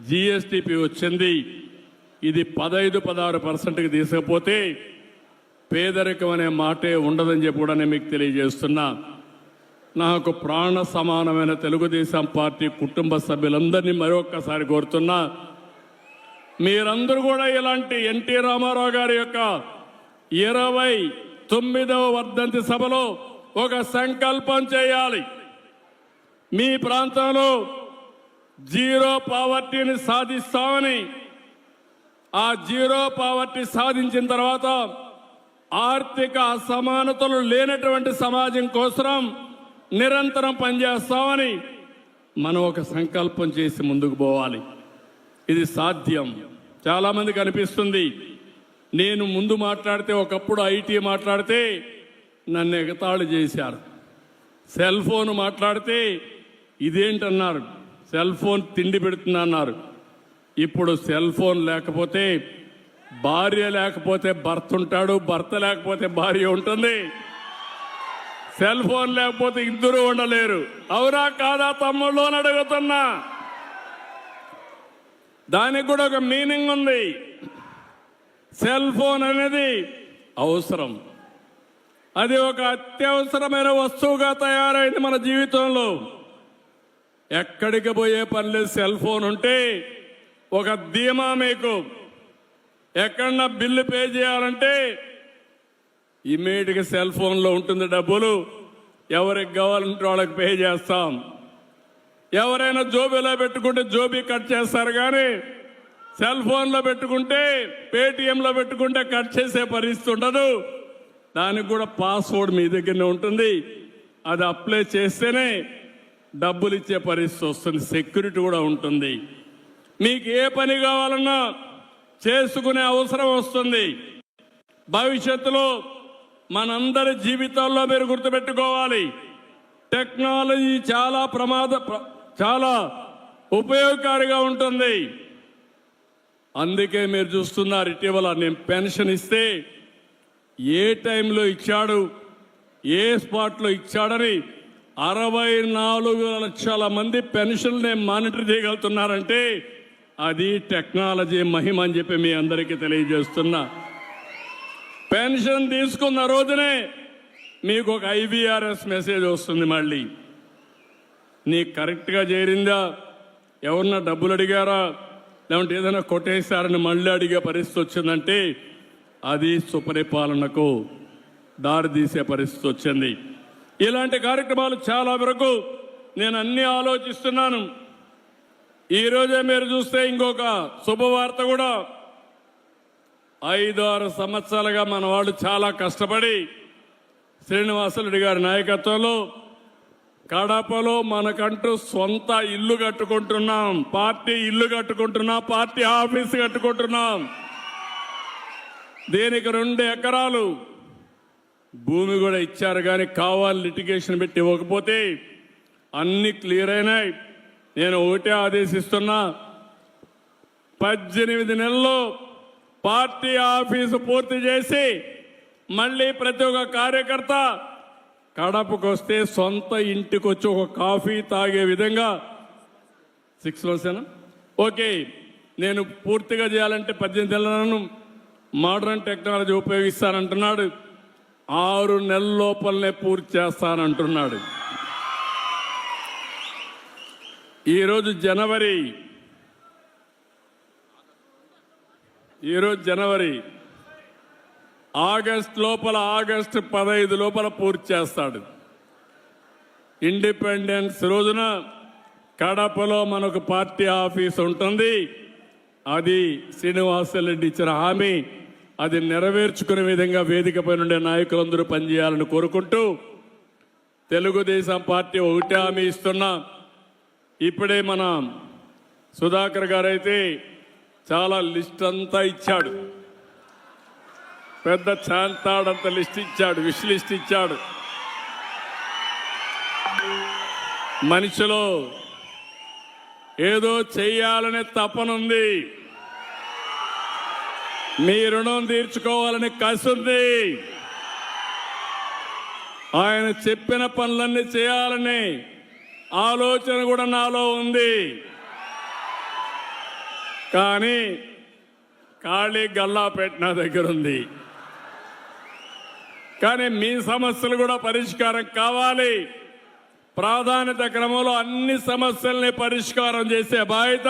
జిఎస్టిపి వచ్చింది. ఇది 15-16%కి తీసుకపోతే పేదరికం అనే మాటే ఉండదని చెప్పి కూడా నేను మీకు తెలియజేస్తున్నా. నాకు ప్రాణ సమానమైన తెలుగుదేశం పార్టీ కుటుంబ సభ్యులందరినీ మరొక్కసారి కోరుతున్నా, మీరందరూ కూడా ఇలాంటి ఎన్టీ రామారావు గారి యొక్క 29వ వర్ధంతి సభలో ఒక సంకల్పం చేయాలి. మీ ప్రాంతంలో జీరో పావర్టీని సాధిస్తామని, ఆ జీరో పావర్టీ సాధించిన తర్వాత ఆర్థిక అసమానతలు లేనటువంటి సమాజం కోసం నిరంతరం పనిచేస్తామని మనం ఒక సంకల్పం చేసి ముందుకు పోవాలి. ఇది సాధ్యం. చాలామందికి అనిపిస్తుంది, నేను ముందు మాట్లాడితే, ఒకప్పుడు ఐటీ మాట్లాడితే నన్ను ఎగతాళి చేశారు, సెల్ ఫోన్ మాట్లాడితే ఇదేంటన్నారు, సెల్ ఫోన్ తిండి పెడుతున్నా అన్నారు. ఇప్పుడు సెల్ ఫోన్ లేకపోతే భార్య లేకపోతే భర్త ఉంటాడు, భర్త లేకపోతే భార్య ఉంటుంది, సెల్ ఫోన్ లేకపోతే ఇద్దరు ఉండలేరు. అవునా కాదా తమ్ముళ్ళు అని అడుగుతున్నా. దానికి కూడా ఒక మీనింగ్ ఉంది. సెల్ ఫోన్ అనేది అవసరం, అది ఒక అత్యవసరమైన వస్తువుగా తయారైంది మన జీవితంలో. ఎక్కడికి పోయే పని లేదు, సెల్ ఫోన్ ఉంటే ఒక ధీమా. మీకు ఎక్కడన్నా బిల్లు పే చేయాలంటే ఇమీడియట్గా సెల్ ఫోన్లో ఉంటుంది డబ్బులు, ఎవరికి కావాలంటే వాళ్ళకి పే చేస్తాం. ఎవరైనా జోబీలో పెట్టుకుంటే జోబీ కట్ చేస్తారు, కానీ సెల్ ఫోన్లో పెట్టుకుంటే, పేటిఎంలో పెట్టుకుంటే కట్ చేసే పరిస్థితి ఉండదు. దానికి కూడా పాస్వర్డ్ మీ దగ్గరనే ఉంటుంది, అది అప్లై చేస్తేనే డబ్బులు ఇచ్చే పరిస్థితి వస్తుంది, సెక్యూరిటీ కూడా ఉంటుంది. మీకు ఏ పని కావాలన్నా చేసుకునే అవసరం వస్తుంది. భవిష్యత్తులో మనందరి జీవితాల్లో మీరు గుర్తుపెట్టుకోవాలి, టెక్నాలజీ చాలా ఉపయోగకారిగా ఉంటుంది. అందుకే మీరు చూస్తున్నారు, ఇటీవల నేను పెన్షన్ ఇస్తే ఏ టైంలో ఇచ్చాడు, ఏ స్పాట్లో ఇచ్చాడని 64 లక్షల మంది పెన్షన్నే మానిటర్ చేయగలుగుతున్నారంటే అది టెక్నాలజీ మహిమ అని చెప్పి మీ అందరికీ తెలియజేస్తున్నా. పెన్షన్ తీసుకున్న రోజునే మీకు ఒక IVRS మెసేజ్ వస్తుంది, మళ్ళీ నీకు కరెక్ట్గా చేరిందా, ఎవరన్నా డబ్బులు అడిగారా, లేదంటే ఏదైనా కొట్టేశారని మళ్ళీ అడిగే పరిస్థితి వచ్చిందంటే అది సుపరిపాలనకు దారితీసే పరిస్థితి వచ్చింది. ఇలాంటి కార్యక్రమాలు చాలా వరకు నేను అన్ని ఆలోచిస్తున్నాను. ఈరోజే మీరు చూస్తే ఇంకొక శుభవార్త కూడా, 5-6 సంవత్సరాలుగా మన వాళ్ళు చాలా కష్టపడి శ్రీనివాసరెడ్డి గారి నాయకత్వంలో కడపలో మనకంటూ సొంత ఇల్లు కట్టుకుంటున్నాం, పార్టీ ఇల్లు కట్టుకుంటున్నాం, పార్టీ ఆఫీసు కట్టుకుంటున్నాం. దీనికి 2 ఎకరాలు భూమి కూడా ఇచ్చారు, కానీ కావాలి లిటిగేషన్ పెట్టి ఇవ్వకపోతే అన్ని క్లియర్ అయినాయి. నేను ఒకటే ఆదేశిస్తున్నా, 18 నెలల్లో పార్టీ ఆఫీసు పూర్తి చేసి మళ్ళీ ప్రతి ఒక్క కార్యకర్త కడపకు వస్తే సొంత ఇంటికి వచ్చి ఒక కాఫీ తాగే విధంగా 6 months ఓకే. నేను పూర్తిగా చేయాలంటే 18 నెలలను మోడర్న్ టెక్నాలజీ ఉపయోగిస్తానంటున్నాడు, 6 నెలల లోపలనే పూర్తి చేస్తానంటున్నాడు. ఈరోజు జనవరి, ఆగస్ట్ లోపల, ఆగస్టు 15 లోపల పూర్తి చేస్తాడు. ఇండిపెండెన్స్ రోజున కడపలో మనకు పార్టీ ఆఫీస్ ఉంటుంది. అది శ్రీనివాసరెడ్డి ఇచ్చిన హామీ, అది నెరవేర్చుకునే విధంగా వేదికపై నుండే నాయకులందరూ పనిచేయాలని కోరుకుంటూ, తెలుగుదేశం పార్టీ ఒకటే హామీ ఇస్తున్నా. ఇప్పుడే మన సుధాకర్ గారైతే చాలా లిస్ట్ అంతా ఇచ్చాడు, పెద్ద చాంతాడంత లిస్ట్ ఇచ్చాడు, విష్ లిస్ట్ ఇచ్చాడు. మనిషిలో ఏదో చెయ్యాలనే తపనుంది, మీ రుణం తీర్చుకోవాలని కసుంది, ఆయన చెప్పిన పనులన్నీ చేయాలని ఆలోచన కూడా నాలో ఉంది. కానీ ఖాళీ గల్లాపేట నా దగ్గర ఉంది. కానీ మీ సమస్యలు కూడా పరిష్కారం కావాలి. ప్రాధాన్యత క్రమంలో అన్ని సమస్యల్ని పరిష్కారం చేసే బాధ్యత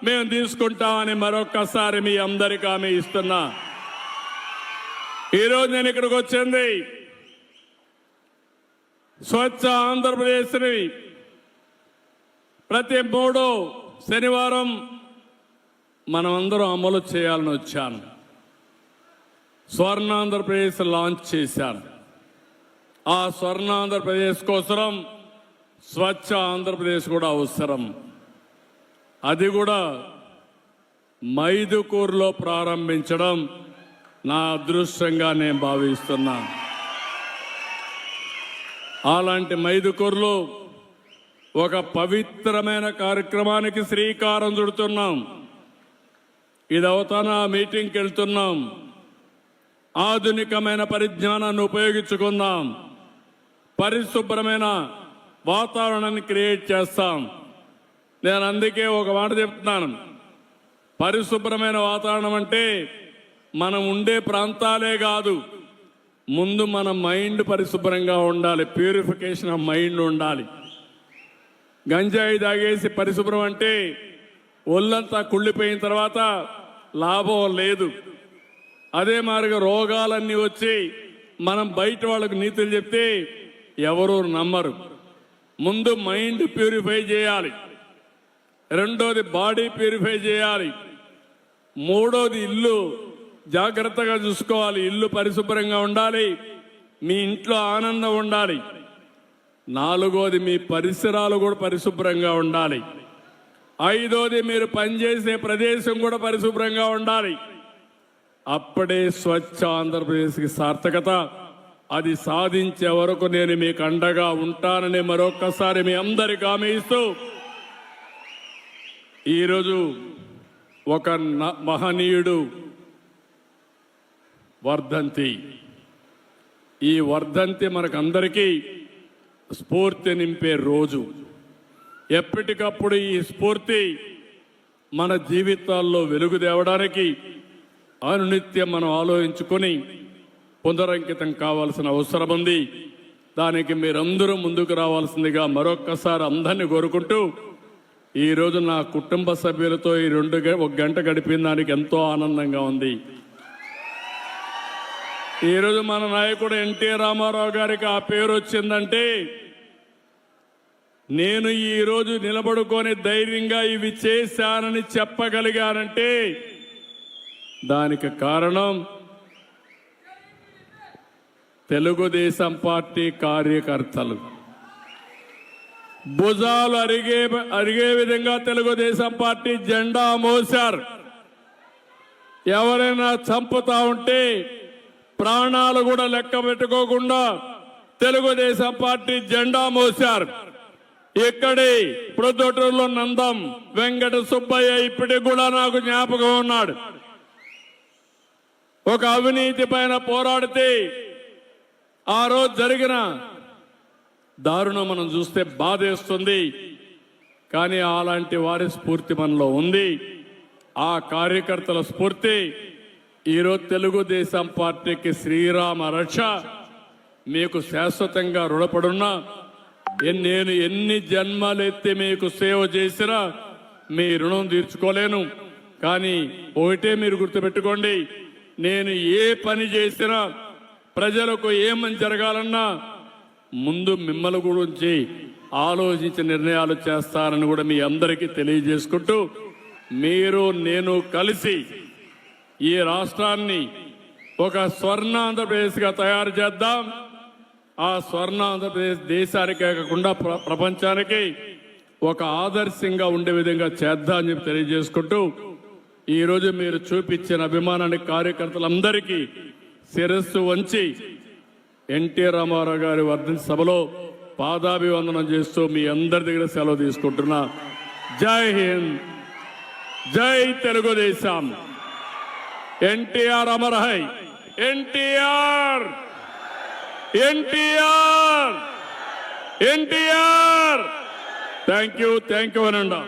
మేము తీసుకుంటామని మరొక్కసారి మీ అందరికీ హామీ ఇస్తున్నా. ఈరోజు నేను ఇక్కడికి వచ్చింది స్వచ్ఛ ఆంధ్రప్రదేశ్ని ప్రతి 3వ శనివారం మనమందరం అమలు చేయాలని వచ్చాను. స్వర్ణాంధ్రప్రదేశ్ లాంచ్ చేశాను. ఆ స్వర్ణాంధ్రప్రదేశ్ కోసం స్వచ్ఛ ఆంధ్రప్రదేశ్ కూడా అవసరం. అది కూడా మైదుకూరులో ప్రారంభించడం నా అదృష్టంగా నేను భావిస్తున్నాను. అలాంటి మైదుకూరులో ఒక పవిత్రమైన కార్యక్రమానికి శ్రీకారం చుడుతున్నాం. ఇది అవుతాన మీటింగ్కి వెళ్తున్నాం. ఆధునికమైన పరిజ్ఞానాన్ని ఉపయోగించుకుందాం. పరిశుభ్రమైన వాతావరణాన్ని క్రియేట్ చేస్తాం. నేను అందుకే ఒక మాట చెప్తున్నాను. పరిశుభ్రమైన వాతావరణం అంటే మనం ఉండే ప్రాంతాలే కాదు, ముందు మన మైండ్ పరిశుభ్రంగా ఉండాలి. ప్యూరిఫికేషన్ ఆఫ్ మైండ్ ఉండాలి. గంజాయి తాగేసి పరిశుభ్రం అంటే ఒళ్ళంతా కుళ్ళిపోయిన తర్వాత లాభం లేదు. అదే మాదిరిగా రోగాలన్నీ వచ్చి మనం బయట వాళ్ళకు నీతులు చెప్తే ఎవరు నమ్మరు. ముందు మైండ్ ప్యూరిఫై చేయాలి, రెండోది బాడీ ప్యూరిఫై చేయాలి, మూడోది ఇల్లు జాగ్రత్తగా చూసుకోవాలి. ఇల్లు పరిశుభ్రంగా ఉండాలి, మీ ఇంట్లో ఆనందం ఉండాలి. నాలుగోది మీ పరిసరాలు కూడా పరిశుభ్రంగా ఉండాలి. ఐదోది మీరు పనిచేసే ప్రదేశం కూడా పరిశుభ్రంగా ఉండాలి. అప్పుడే స్వచ్ఛ ఆంధ్రప్రదేశ్కి సార్థకత. అది సాధించే వరకు నేను మీకు అండగా ఉంటానని మరొక్కసారి మీ అందరికీ హామీ ఇస్తూ, ఈరోజు ఒక మహనీయుడు వర్ధంతి. ఈ వర్ధంతి మనకందరికీ స్ఫూర్తి నింపే రోజు. ఎప్పటికప్పుడు ఈ స్ఫూర్తి మన జీవితాల్లో వెలుగు తేవడానికి అనునిత్యం మనం ఆలోచించుకొని పునరంకితం కావాల్సిన అవసరం ఉంది. దానికి మీరందరూ ముందుకు రావాల్సిందిగా మరొక్కసారి అందరినీ కోరుకుంటూ, ఈరోజు నా కుటుంబ సభ్యులతో ఈ 1 గంట గడిపిన దానికి ఎంతో ఆనందంగా ఉంది. ఈరోజు మన నాయకుడు ఎన్టీ రామారావు గారికి ఆ పేరు వచ్చిందంటే, నేను ఈరోజు నిలబడుకొని ధైర్యంగా ఇవి చేశానని చెప్పగలిగానంటే దానికి కారణం తెలుగుదేశం పార్టీ కార్యకర్తలు. భుజాలు అరిగే విధంగా తెలుగుదేశం పార్టీ జెండా మోశారు. ఎవరైనా చంపుతా ఉంటే ప్రాణాలు కూడా లెక్క పెట్టుకోకుండా తెలుగుదేశం పార్టీ జెండా మోశారు. ఇక్కడి ప్రొద్దుటూరులో నందం వెంకట సుబ్బయ్య ఇప్పటికి కూడా నాకు జ్ఞాపకం ఉన్నాడు. ఒక అవినీతి పైన పోరాడితే ఆ రోజు జరిగిన దారుణం మనం చూస్తే బాధేస్తుంది. కానీ అలాంటి వారి స్ఫూర్తి మనలో ఉంది. ఆ కార్యకర్తల స్ఫూర్తి ఈరోజు తెలుగుదేశం పార్టీకి శ్రీరామ రక్ష. మీకు శాశ్వతంగా రుణపడున్నా. నేను ఎన్ని జన్మలెత్తి మీకు సేవ చేసినా మీ రుణం తీర్చుకోలేను. కానీ ఒకటే మీరు గుర్తుపెట్టుకోండి, నేను ఏ పని చేసినా ప్రజలకు ఏమని జరగాలన్నా ముందు మిమ్మల్ని గురించి ఆలోచించి నిర్ణయాలు చేస్తారని కూడా మీ అందరికీ తెలియజేసుకుంటూ, మీరు నేను కలిసి ఈ రాష్ట్రాన్ని ఒక స్వర్ణాంధ్రప్రదేశ్గా తయారు చేద్దాం. ఆ స్వర్ణాంధ్రప్రదేశ్ దేశానికే కాకుండా ప్రపంచానికి ఒక ఆదర్శంగా ఉండే విధంగా చేద్దాం అని చెప్పి తెలియజేసుకుంటూ, ఈరోజు మీరు చూపించిన అభిమానానికి కార్యకర్తలందరికీ శిరస్సు వంచి ఎన్టీ రామారావు గారి వర్ధంతి సభలో పాదాభివందనం చేస్తూ మీ అందరి దగ్గర సెలవు తీసుకుంటున్నా. జై హింద్, జై Telugu Desam. NTR Amar high. NTR, NTR, NTR. Thank you అనండి.